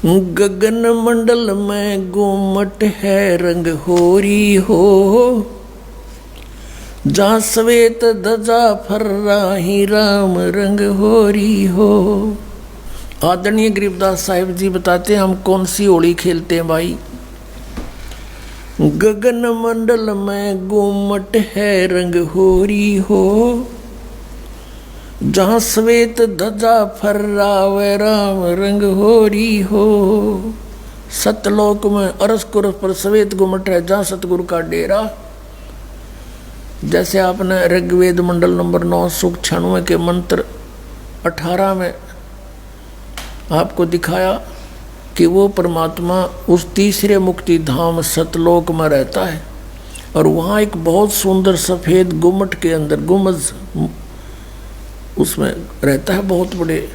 गगन मंडल में गुमट है रंग होरी हो, जहाँ श्वेत ध्वजा फर्राही राम रंग होरी हो। आदरणीय गरीबदास साहिब जी बताते हैं हम कौन सी होली खेलते हैं भाई। गगन मंडल में गुमट है रंग होरी हो, जहाँ श्वेत ध्वजा फर्रावे राम रंग होरी हो। सतलोक में अरस कुरस पर श्वेत गुमट है, जहाँ सतगुरु का डेरा। जैसे आपने ऋग्वेद मंडल नंबर 9 सूक्त 96 के मंत्र 18 में आपको दिखाया कि वो परमात्मा उस तीसरे मुक्ति धाम सतलोक में रहता है, और वहाँ एक बहुत सुंदर सफ़ेद गुम्मट के अंदर गुम्बज उसमें रहता है, बहुत बड़े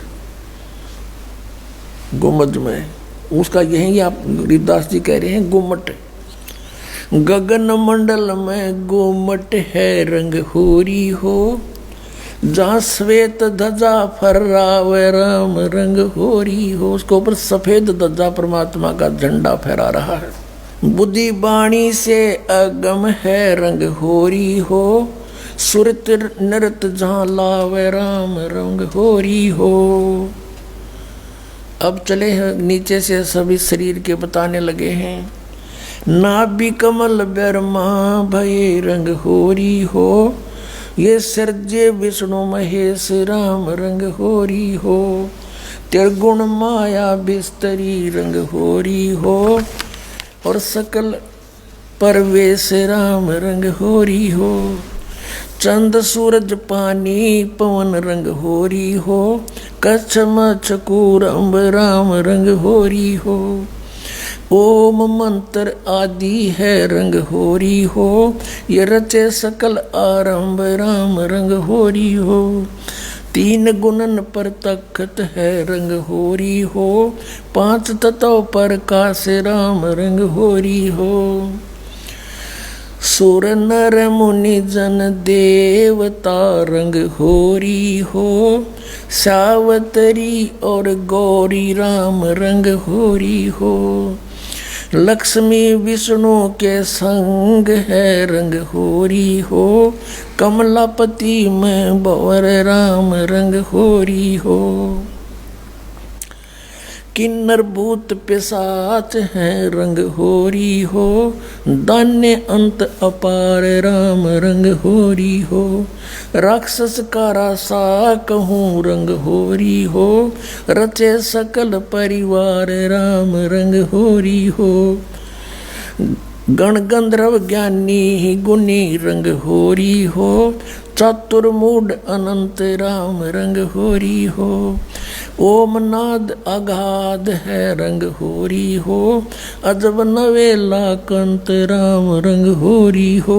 गुम्बज में। उसका यही आप गरीबदास जी कह रहे हैं गुम्मट। गगन मंडल में गुम्मट है रंग होरी हो, जहाँ श्वेत ध्वजा फर्रावे राम रंग होरी हो। उसके ऊपर सफेद ध्वजा परमात्मा का झंडा फहरा रहा है। बुद्धि बाणी से अगम है रंग होरी हो, सुरत नृत जहाँ लावे राम रंग होरी हो। अब चले हैं नीचे से सभी शरीर के बताने लगे हैं। नाभि कमल ब्रह्मा भय रंग होरी हो, ये सर्जे विष्णु महेश राम रंग होरी हो। त्रिगुण माया बिस्तरी रंग होरी हो, और सकल परवेश राम रंग होरी हो। चंद सूरज पानी पवन रंग होरी हो, कच्छ मच्छ कूरम्ब राम रंग होरी हो। ओम मंत्र आदि है रंग होरी हो, ये रचे सकल आरंभ राम रंग होरी हो। तीन गुणन पर तख्त है रंग होरी हो, पांच तत्व पर काश राम रंग होरी हो। सुर नर मुनि जन देवता रंग होरी हो, सावतरी और गौरी राम रंग होरी हो। लक्ष्मी विष्णु के संग है रंग होरी हो, कमलापति में भंवर राम रंग होरी हो। किन्नर भूत पिशाच है रंग होरी हो, दान्य अंत अपार राम रंग होरी हो। राक्षस का रासा कहूँ रंग होरी हो, रचे सकल परिवार राम रंग होरी हो। गण गंधर्व ज्ञानी गुणी रंग होरी हो, चतुर्मूढ़ अनंत राम रंग होरी हो। ओम नाद अगाध है रंग होरी हो, अजब नवेला कंत राम रंग होरी हो।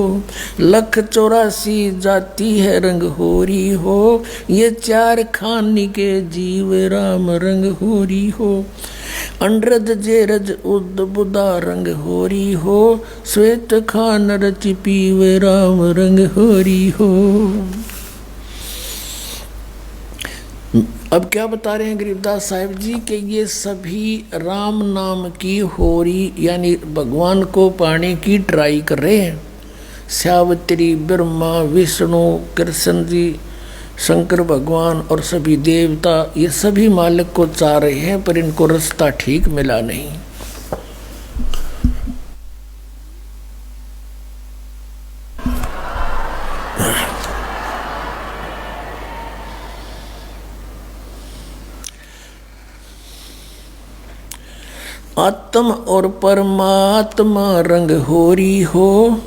लख 84 जाति है रंग होरी हो, ये चार खानी के जीव राम रंग होरी हो। अंड्रज जेरज उद बुदा रंग होरी हो, श्वेत खान रचि पीव राम रंग होरी हो। अब क्या बता रहे हैं गरीबदास साहिब जी कि ये सभी राम नाम की होरी यानी भगवान को पाने की ट्राई कर रहे हैं। सावित्री, ब्रह्मा, विष्णु, कृष्ण जी, शंकर भगवान और सभी देवता, ये सभी मालिक को चाह रहे हैं, पर इनको रास्ता ठीक मिला नहीं। आत्म और परमात्मा रंग होरी हो,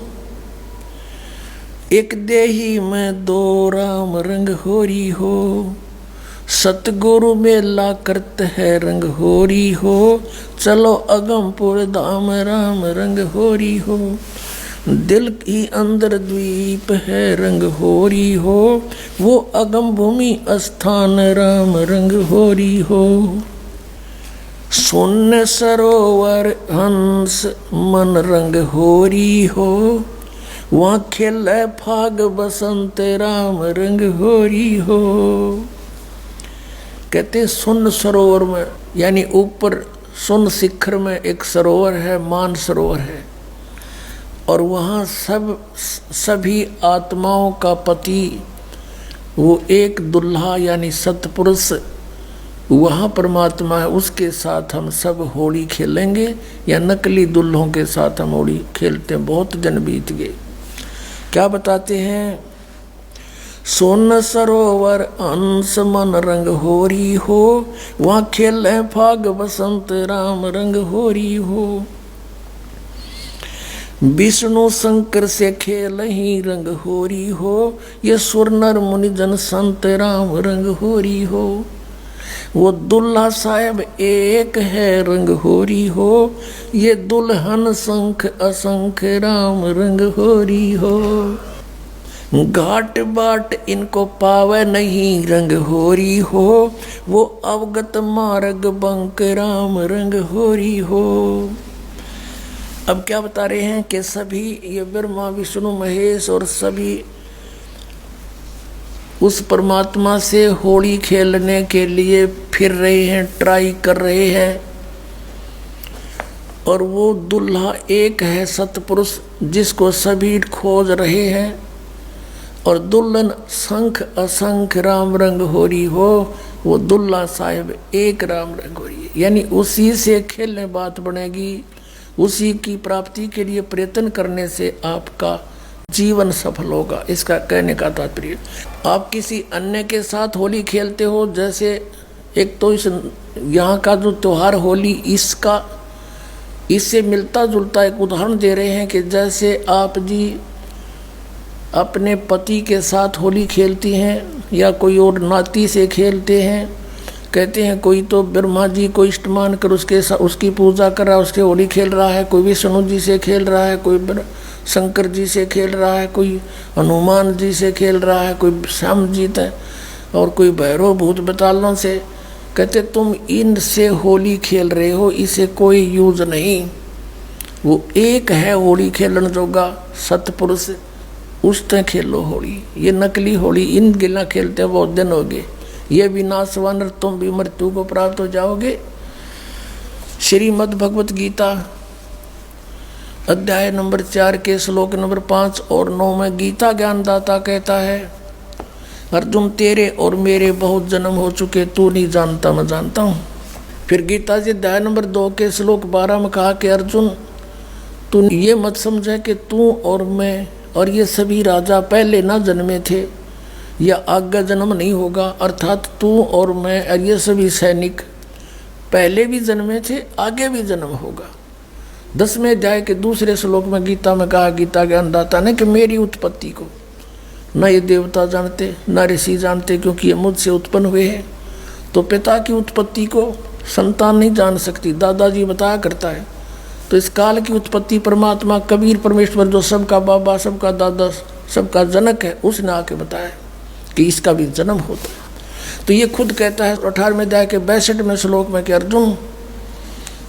एक देही में दो राम रंग होरी हो। सतगुरु मेला करत है रंग होरी हो, चलो अगमपुर धाम राम रंग होरी हो। दिल की अंदर द्वीप है रंग होरी हो, वो अगम भूमि स्थान राम रंग होरी हो। शून्य सरोवर हंस मन रंग होरी हो, वहाँ खेले फाग बसंत राम रंग होरी हो। कहते शून्य सरोवर में यानी ऊपर सुन शिखर में एक सरोवर है, मान सरोवर है, और वहाँ सभी आत्माओं का पति वो एक दुल्हा यानी सतपुरुष वहाँ परमात्मा है, उसके साथ हम सब होली खेलेंगे, या नकली दुल्हों के साथ हम होली खेलते हैं। बहुत दिन बीत गए। क्या बताते हैं? सोन सरोवर अंश मन रंग होरी हो, वहाँ खेले फाग बसंत राम रंग होरी हो। विष्णु शंकर से खेल ही रंग होरी हो, ये सुर नर मुनि जन संत राम रंग होरी हो। वो दुल्हा साहब एक है रंग होरी हो, ये दुल्हन शंख असंख राम रंग होरी हो। घाट बाट इनको पावे नहीं रंग होरी हो, वो अवगत मार्ग बंक राम रंग होरी हो। अब क्या बता रहे हैं कि सभी ये ब्रह्मा विष्णु महेश और सभी उस परमात्मा से होली खेलने के लिए फिर रहे हैं, ट्राई कर रहे हैं, और वो दुल्हा एक है सतपुरुष जिसको सभी खोज रहे हैं, और दुल्हन शंख असंख राम रंग होरी हो, वो दुल्हा साहिब एक राम रंग होरी है। यानी उसी से खेलने बात बनेगी, उसी की प्राप्ति के लिए प्रयत्न करने से आपका जीवन सफल होगा। इसका कहने का तात्पर्य, आप किसी अन्य के साथ होली खेलते हो, जैसे एक तो इस यहाँ का जो त्योहार होली इससे मिलता जुलता एक उदाहरण दे रहे हैं कि जैसे आप जी अपने पति के साथ होली खेलती हैं या कोई और नाती से खेलते हैं। कहते हैं कोई तो ब्रह्मा जी को इष्ट मान कर उसकी पूजा कर रहा है, उसके होली खेल रहा है, कोई विष्णु जी से खेल रहा है, कोई शंकर जी से खेल रहा है, कोई हनुमान जी से खेल रहा है, कोई श्याम जी है, और कोई भैरव भूत बतालों से। कहते तुम इनसे होली खेल रहे हो, इसे कोई यूज नहीं। वो एक है होली खेलन जोगा सतपुरुष, उससे खेलो होली। ये नकली होली इन गिला खेलते बहुत दिन हो गए। ये विनाशवान तुम भी मृत्यु को प्राप्त हो जाओगे। श्रीमद् भगवत गीता अध्याय नंबर 4 के श्लोक नंबर 5 और 9 में गीता ज्ञानदाता कहता है, अर्जुन तेरे और मेरे बहुत जन्म हो चुके, तू नहीं जानता मैं जानता हूँ। फिर गीता जी अध्याय नंबर 2 के श्लोक 12 में कहा कि अर्जुन तू ये मत समझे कि तू और मैं और ये सभी राजा पहले ना जन्मे थे या आगे जन्म नहीं होगा, अर्थात तू और मैं और ये सभी सैनिक पहले भी जन्मे थे, आगे भी जन्म होगा। 10वें अध्याय के दूसरे श्लोक में गीता में कहा गीता ज्ञानदाता ने कि मेरी उत्पत्ति को न ये देवता जानते न ऋषि जानते, क्योंकि ये मुझसे उत्पन्न हुए हैं। तो पिता की उत्पत्ति को संतान नहीं जान सकती, दादाजी बताया करता है। तो इस काल की उत्पत्ति परमात्मा कबीर परमेश्वर जो सबका बाबा सबका दादा सबका जनक है, उसने आके बताया कि इसका भी जन्म होता है। तो ये खुद कहता है 18वें अध्याय के 62वें श्लोक में कि अर्जुन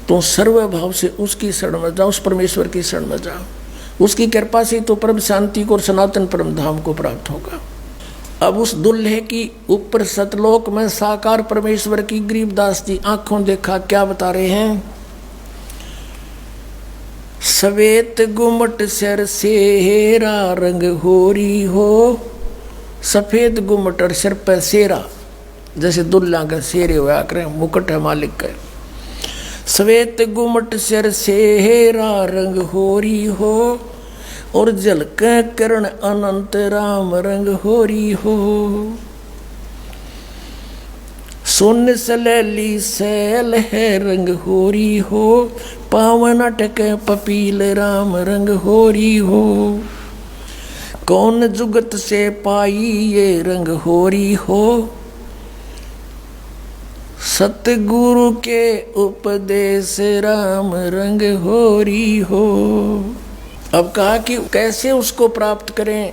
तो सर्वभाव से उसकी शरण में जाओ, उस परमेश्वर की शरण में जाओ, उसकी कृपा से तो परम शांति को और सनातन परम धाम को प्राप्त होगा। अब उस दुल्हे की ऊपर सतलोक में साकार परमेश्वर की गरीबदास जी आंखों देखा क्या बता रहे हैं, सवेत गुमट सिर सेरा रंग होरी हो। सफेद गुमट और सिर पर सेरा, जैसे दुल्ला का सेरे हुआ करें, मुकुट है मालिक का। सवेत गुमट सिर सेरा रंग होरी हो, और जलक किरण अनंत राम रंग होरी हो। सोन सलैली सैल है रंग होरी हो, पावन अटक पपील राम रंग होरी हो। कौन जुगत से पाई ये रंग होरी हो, सतगुरु के उपदेश राम रंग होरी हो। अब कहा कि कैसे उसको प्राप्त करें,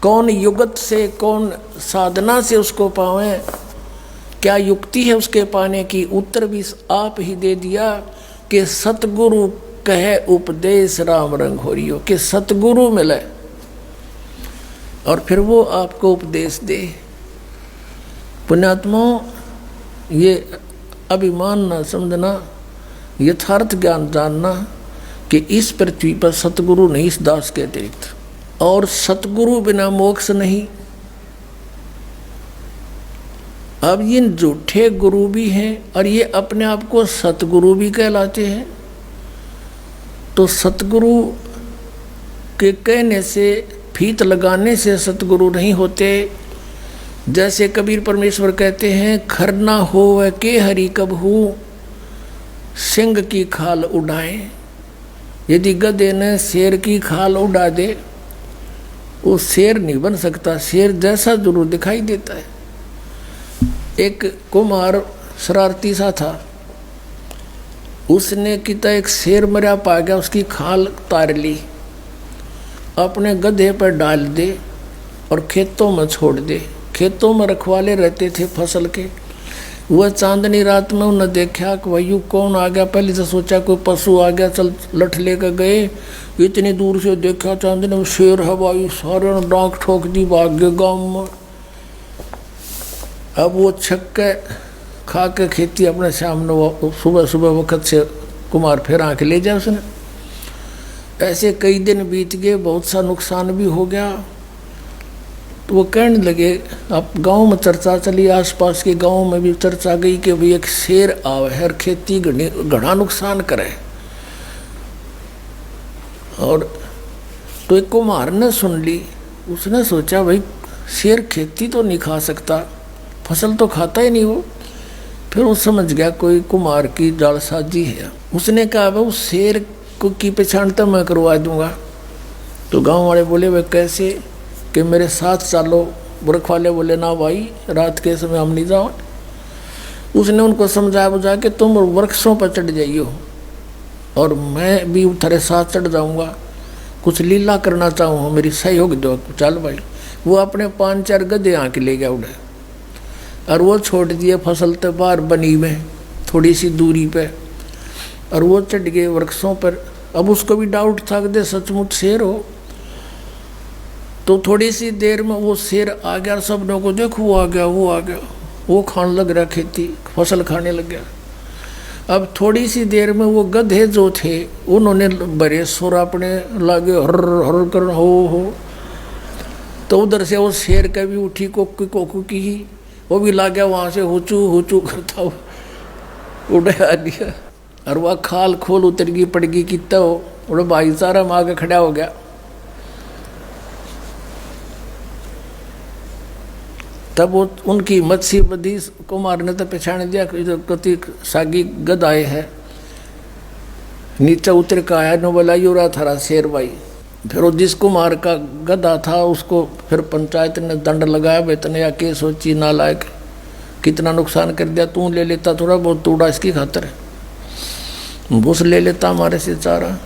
कौन युगत से कौन साधना से उसको पावें, क्या युक्ति है उसके पाने की। उत्तर भी आप ही दे दिया कि सतगुरु कहे उपदेश राम रंग होरी हो, कि सतगुरु मिले और फिर वो आपको उपदेश दे। पुण्यात्माओं, ये अभिमान न समझना, यथार्थ ज्ञान जानना कि इस पृथ्वी पर सतगुरु नहीं इस दास के अतिरिक्त, और सतगुरु बिना मोक्ष नहीं। अब ये झूठे गुरु भी हैं और ये अपने आप को सतगुरु भी कहलाते हैं। तो सतगुरु के कहने से, फीत लगाने से सतगुरु नहीं होते। जैसे कबीर परमेश्वर कहते हैं, खरना हो वह के हरि कब हूँ, सिंह की खाल उड़ाए। यदि गधे ने शेर की खाल उड़ा दे, वो शेर नहीं बन सकता, शेर जैसा जरूर दिखाई देता है। एक कुम्हार शरारती सा था, उसने किता एक शेर मरा पा गया, उसकी खाल तार ली, अपने गधे पर डाल दे और खेतों में छोड़ दे। खेतों में रखवाले रहते थे फसल के। वह चांदनी रात में उन्हें देखा कि भाई कौन आ गया। पहले से सोचा कोई पशु आ गया, चल लठ लेकर गए। इतनी दूर से देखा चांदनी में शेर है भाई, सारे ने डांक ठोक दी, भाग गए गाँव में। अब वो छक्के खा के खेती अपने सामने, वो सुबह सुबह वक्त से कुमार फिर आके ले जाए उसने। ऐसे कई दिन बीत गए, बहुत सा नुकसान भी हो गया। तो वो कहने लगे, अब गांव में चर्चा चली, आसपास के गांव में भी चर्चा गई कि भाई एक शेर आवे है और खेती घना नुकसान करे। और तो एक कुम्हार ने सुन ली, उसने सोचा भाई शेर खेती तो नहीं खा सकता, फसल तो खाता ही नहीं वो। फिर वो समझ गया कोई कुम्हार की जालसाजी है। उसने कहा भाई उस शेर को की पहचान तो मैं करवा दूंगा। तो गांव वाले बोले वे कैसे, कि मेरे साथ चलो। बुरख वाले बोले ना भाई, रात के समय हम नहीं जाओ। उसने उनको समझा बुझा के तुम वृक्षों पर चढ़ जाइयो और मैं भी तेरे साथ चढ़ जाऊंगा, कुछ लीला करना चाहूँ, मेरी सहयोग दो। चल भाई, वो अपने 5-4 गधे आके ले गया उड़े और वो छोड़ दिए फसल तो बाहर बनी में थोड़ी सी दूरी पे, और वो चढ़ गए वृक्षों पर। अब उसको भी डाउट था कि सचमुच शेर हो। तो थोड़ी सी देर में वो शेर आ गया, सब लोगों को देखो वो आ गया, वो आ गया, वो खाने लग रहा, खेती फसल खाने लग गया। अब थोड़ी सी देर में वो गधे जो थे उन्होंने बड़े सुर अपने लागे हर हर कर हो। तो उधर से वो शेर का भी उठी कोकू कोकू की ही, वो भी ला गया वहाँ से हुचू करता हो उड़े आ दिया। और वह खाल खोल उतर गई पड़गी कितना हो, और भाईचारा में आगे खड़ा हो गया। तब वो उनकी मच्छी बदी कुमार ने तो पहचान दिया कि कति सागी गद आए है। नीचे उतर का आया, नो बोला यो रहा थारा शेर भाई। फिर वो जिस कुमार का गधा था उसको फिर पंचायत ने दंड लगाया, बेतने या के सोची नालायक, कितना नुकसान कर दिया, तू ले लेता थोड़ा बहुत तूड़ा इसकी खातर, भूस ले लेता हमारे से चारा।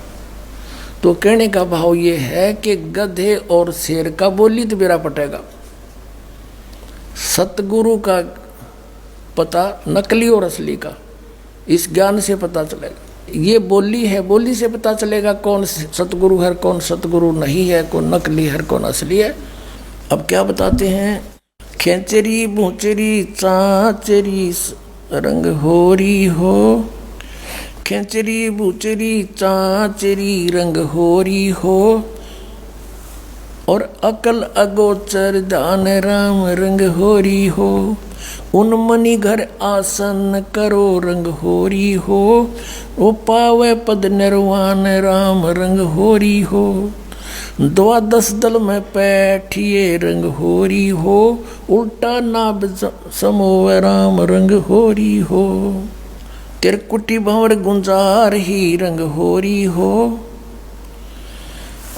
तो कहने का भाव ये है कि गधे और शेर का बोली तो बेरा पटेगा, सतगुरु का पता नकली और असली का इस ज्ञान से पता चलेगा। ये बोली है, बोली से पता चलेगा कौन सतगुरु है, कौन सतगुरु नहीं है, कौन नकली है, कौन असली है। अब क्या बताते हैं, खेचरी बूचरी चाचरी रंग होरी हो, खेचरी बूचरी चाचरी रंग होरी हो, और अकल अगोचर दान राम रंग होरी हो, उन मनी घर आसन करो रंग होरी हो, ओ पावे पद निर्वाण राम रंग होरी हो, 12 दल में बैठिए रंग होरी हो, उल्टा नाभ समोव राम रंग होरी हो, तिरकुटी भंवर गुंजार ही रंग होरी हो,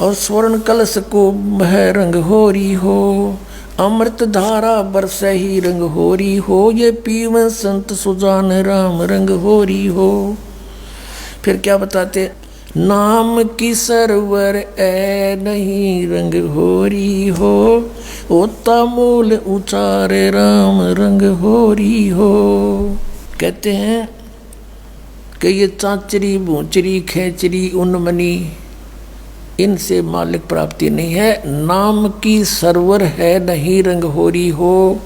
और स्वर्ण कलश को है रंग होरी हो, अमृत धारा बरस ही रंग होरी हो, ये पीव संत सुजान राम रंग होरी हो। फिर क्या बताते, नाम की सरवर ए नहीं रंग होरी हो, होता मूल उचारे राम रंग होरी हो। कहते हैं कि ये चाचरी भूचरी खेचरी उन्मनी इनसे मालिक प्राप्ति नहीं है, नाम की सरवर है नहीं रंग होरी हो,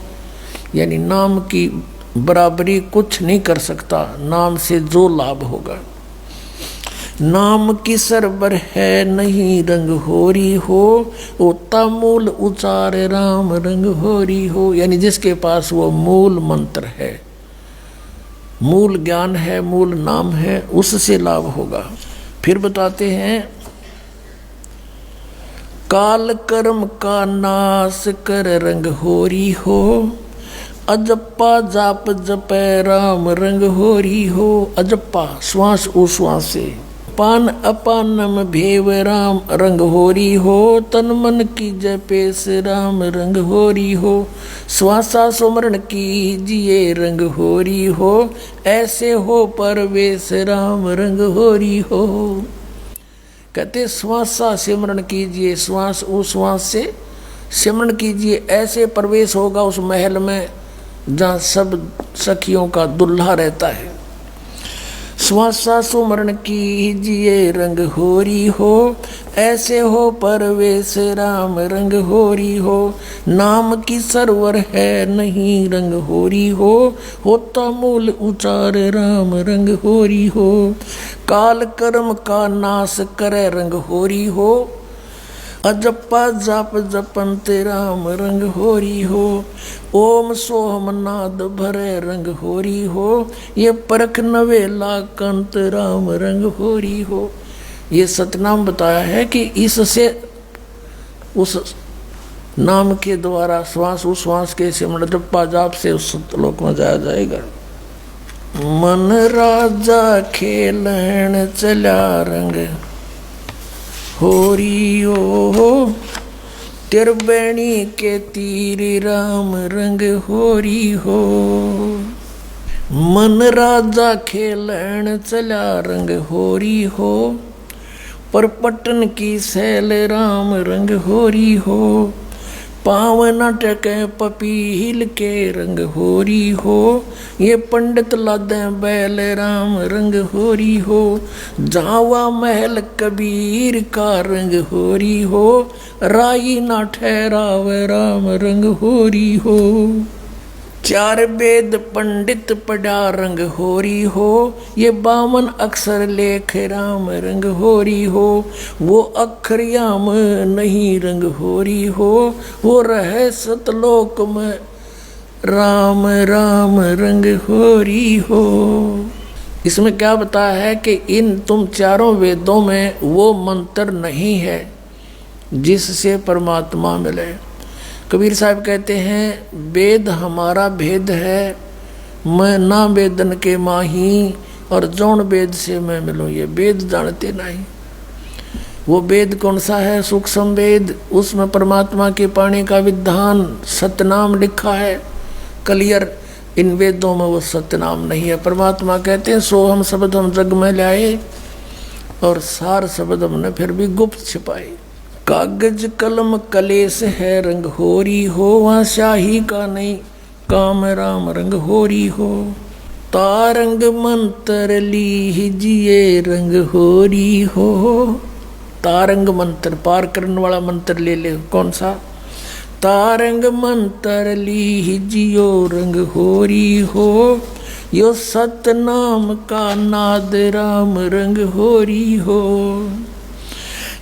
यानी नाम की बराबरी कुछ नहीं कर सकता नाम से जो लाभ होगा। नाम की सरबर है नहीं रंग होरी हो, ओता मूल उचार राम रंग होरी हो। यानी जिसके पास वो मूल मंत्र है, मूल ज्ञान है, मूल नाम है, उससे लाभ होगा। फिर बताते हैं, काल कर्म का नाश कर रंग होरी हो, अजप्पा जाप जपै राम रंग होरी हो। अजप्पा श्वास उश्वास से, पान अपानम भेव राम रंग होरी हो, तन मन की जपेस राम रंग होरी हो। श्वासा सुमरण कीजिए रंग होरी हो, ऐसे हो परवेश राम रंग होरी हो। कहते श्वासा सिमरण कीजिए, श्वास उश्वास से सिमरण कीजिए, ऐसे प्रवेश होगा उस महल में जहाँ सब सखियों का दुल्हा रहता है। श्वासा सुमरण कीजिए रंग होरी हो, ऐसे हो परवेश राम रंग होरी हो। नाम की सरवर है नहीं रंग होरी हो, होता मूल उचार राम रंग होरी हो। काल कर्म का नाश करे रंग होरी हो, अजप्पा जाप जपंत राम रंग होरी हो। ओम सोहम नाद भरे रंग होरी हो, ये परख नवेला कंत राम रंग होरी हो। ये सतनाम बताया है कि इससे उस नाम के द्वारा श्वास उश्वास के सिमरण जप्पा जाप से उस सतलोक में जाया जाएगा। मन राजा खेलन चला रंग होरी हो, तिरबेणी के तीर राम रंग होरी हो। मन राजा खेलन चला रंग होरी हो, पर पटन की सैल राम रंग होरी हो। पावन टके पपील के रंग होरी हो, ये पंडित लादे बैल राम रंग होरी हो। जावा महल कबीर का रंग होरी हो, राई ना ठहराव राम रंग होरी हो। चार वेद पंडित पढ़ा रंग होरी हो, ये 52 अक्षर लेख राम रंग होरी हो। वो अक्षर याम नहीं रंग होरी हो, वो रहे सतलोक में राम राम रंग होरी हो। इसमें क्या बताया है कि इन तुम चारों वेदों में वो मंत्र नहीं है जिससे परमात्मा मिले। कबीर साहब कहते हैं, वेद हमारा भेद है, मैं ना वेदन के माही, और जौन वेद से मैं मिलूँ ये वेद जानते नहीं। वो वेद कौन सा है? सूक्ष्म वेद, उसमें परमात्मा के पाने का विधान सतनाम लिखा है क्लियर। इन वेदों में वो सतनाम नहीं है। परमात्मा कहते हैं, सो हम शब्द हम जग में लाए, और सार शब्द हमने फिर भी गुप्त छिपाए। कागज कलम कलेस है रंग होरी हो, वहाँ शाही का नहीं काम राम रंग होरी हो। तारंग मंत्र लीजिए रंग होरी हो। तारंग मंत्र पार करने वाला मंत्र ले ले। कौन सा? तारंग मंत्र लीजियो रंग होरी हो, यो सतनाम का नाद राम रंग होरी हो।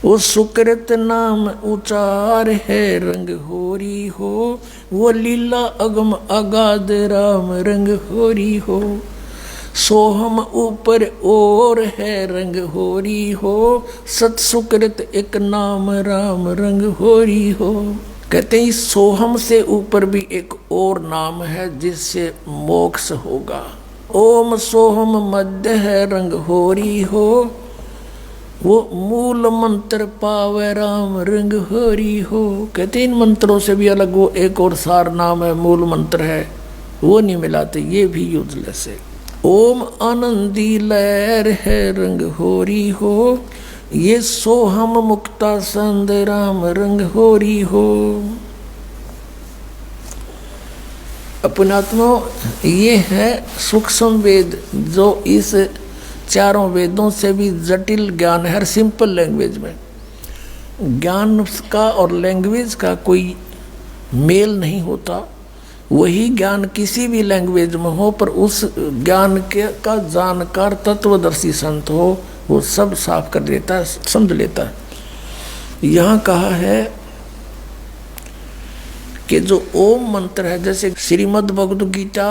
वो सुकृत नाम उचार है रंग होरी हो, वो लीला अगम अगाध राम रंग होरी हो। सोहम ऊपर और है रंग होरी हो, सत सुकृत एक नाम राम रंग होरी हो। कहते हैं सोहम से ऊपर भी एक और नाम है जिससे मोक्ष होगा। ओम सोहम मध्य है रंग होरी हो, वो मूल मंत्र पावे राम रंग होरी हो। कहते इन मंत्रों से भी अलग वो एक और सार नाम है, मूल मंत्र है, वो नहीं मिलाते, ये भी यूजलेस है। ओम आनंदी लहर है रंग होरी हो, ये सोहम मुक्ता संद राम रंग होरी हो। अपनात्मा ये है सूक्ष्म वेद, जो इस चारों वेदों से भी जटिल ज्ञान है। हर सिंपल लैंग्वेज में ज्ञान का और लैंग्वेज का कोई मेल नहीं होता, वही ज्ञान किसी भी लैंग्वेज में हो, पर उस ज्ञान के का जानकार तत्वदर्शी संत हो, वो सब साफ कर देता है, समझ लेता है। यहाँ कहा है कि जो ओम मंत्र है, जैसे श्रीमद् भगवद गीता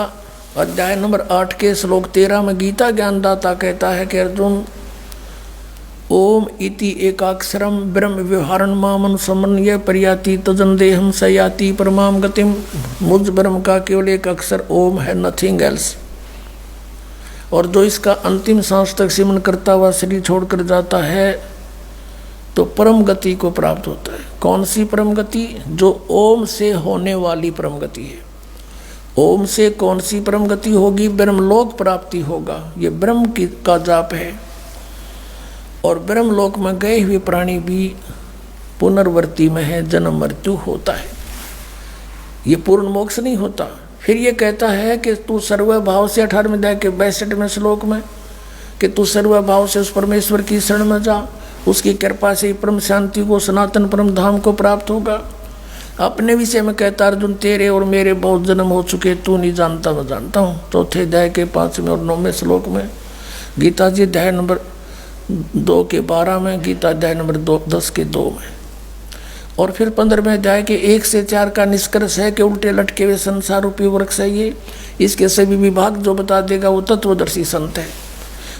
अध्याय नंबर 8 के श्लोक 13 में गीता ज्ञानदाता कहता है कि अर्जुन, ओम इति एकाक्षरम ब्रह्म व्यवहारण मामनुसमन्य पर्याति तजन देहम सयाति परमाम गतिम। मुझ ब्रह्म का केवल एक अक्षर ओम है, नथिंग एल्स। और जो इसका अंतिम सांस तक सिमरन करता हुआ शरीर छोड़कर जाता है तो परम गति को प्राप्त होता है। कौन सी परम गति? जो ओम से होने वाली परम गति है। ओम से कौन सी परम गति होगी? ब्रह्मलोक प्राप्ति होगा। ये ब्रह्म का जाप है। और ब्रह्मलोक में गए हुए प्राणी भी पुनर्वर्ती में है, जन्म मृत्यु होता है, ये पूर्ण मोक्ष नहीं होता। फिर ये कहता है कि तू सर्वभाव से 18वें अध्याय के 62वें श्लोक में कि तू सर्वभाव से उस परमेश्वर की शरण में जा, उसकी कृपा से परम शांति को, सनातन परम धाम को प्राप्त होगा। अपने विषय में कहता अर्जुन, तेरे और मेरे बहुत जन्म हो चुके, तू नहीं जानता, मैं जानता हूँ। चौथे अध्याय के 5वें और 9वें श्लोक में, गीता जी अध्याय नंबर 2 के 12 में, गीता अध्याय नंबर 10 के 2 में। और फिर 15वें अध्याय के 1 से 4 का निष्कर्ष है कि उल्टे लटके हुए संसार रूपी वृक्ष है ये, इसके सभी विभाग जो बता देगा वो तत्वदर्शी संत है।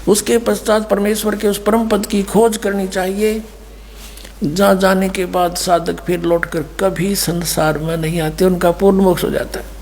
उसके पश्चात परमेश्वर के उस परम पद की खोज करनी चाहिए, जहाँ जाने के बाद साधक फिर लौटकर कभी संसार में नहीं आते, उनका पूर्ण मोक्ष हो जाता है।